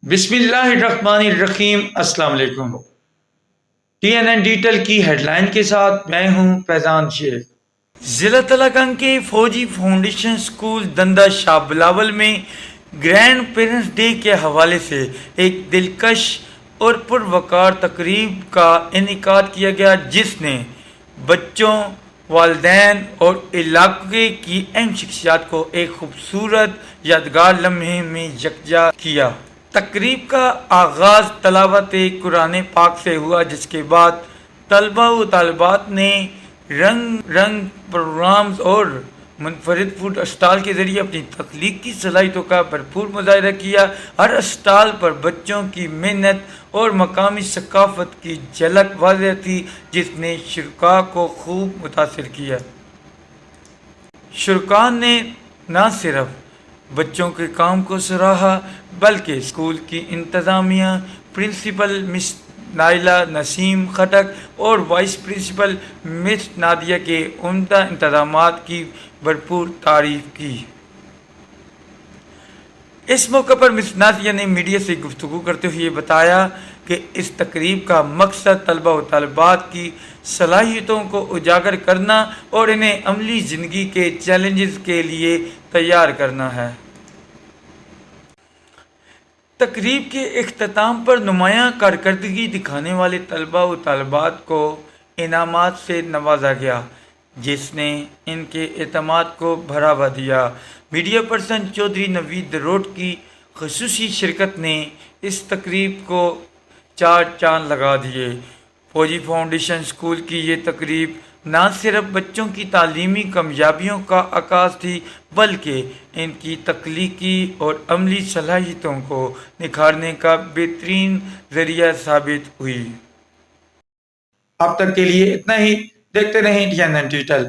بسم اللہ الرحمن الرحیم۔ السلام علیکم۔ TNN ڈیٹیل کی ہیڈ لائن کے ساتھ میں ہوں فیضان شیخ۔ ضلع تلاکن کے فوجی فاؤنڈیشن اسکول دندہ شاہ بلاول میں گرینڈ پیرنٹس ڈے کے حوالے سے ایک دلکش اور پروقار تقریب کا انعقاد کیا گیا، جس نے بچوں، والدین اور علاقے کی اہم شخصیات کو ایک خوبصورت یادگار لمحے میں یکجا کیا۔ تقریب کا آغاز تلاوت قرآن پاک سے ہوا، جس کے بعد طلباء و طالبات نے رنگ رنگ پروگرامز اور منفرد فوڈ اسٹال کے ذریعے اپنی تخلیقی صلاحیتوں کا بھرپور مظاہرہ کیا۔ ہر اسٹال پر بچوں کی محنت اور مقامی ثقافت کی جھلک واضح تھی، جس نے شرکاء کو خوب متاثر کیا۔ شرکاء نے نہ صرف بچوں کے کام کو سراہا، بلکہ اسکول کی انتظامیہ، پرنسپل مس نائلہ نسیم خٹک اور وائس پرنسپل مس نادیہ کے عمدہ انتظامات کی بھرپور تعریف کی۔ اس موقع پر مس نادیہ نے میڈیا سے گفتگو کرتے ہوئے بتایا کہ اس تقریب کا مقصد طلباء و طالبات کی صلاحیتوں کو اجاگر کرنا اور انہیں عملی زندگی کے چیلنجز کے لیے تیار کرنا ہے۔ تقریب کے اختتام پر نمایاں کارکردگی دکھانے والے طلباء و طالبات کو انعامات سے نوازا گیا، جس نے ان کے اعتماد کو بڑھاوا دیا۔ میڈیا پرسن چودھری نوید روڈ کی خصوصی شرکت نے اس تقریب کو چار چاند لگا دیے۔ فوجی فاؤنڈیشن اسکول کی یہ تقریب نہ صرف بچوں کی تعلیمی کامیابیوں کا آغاز تھی، بلکہ ان کی تخلیقی اور عملی صلاحیتوں کو نکھارنے کا بہترین ذریعہ ثابت ہوئی۔ اب تک کے لیے اتنا ہی۔ دیکھتے رہیں TNN ڈیٹیل۔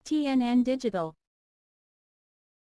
TNN Digital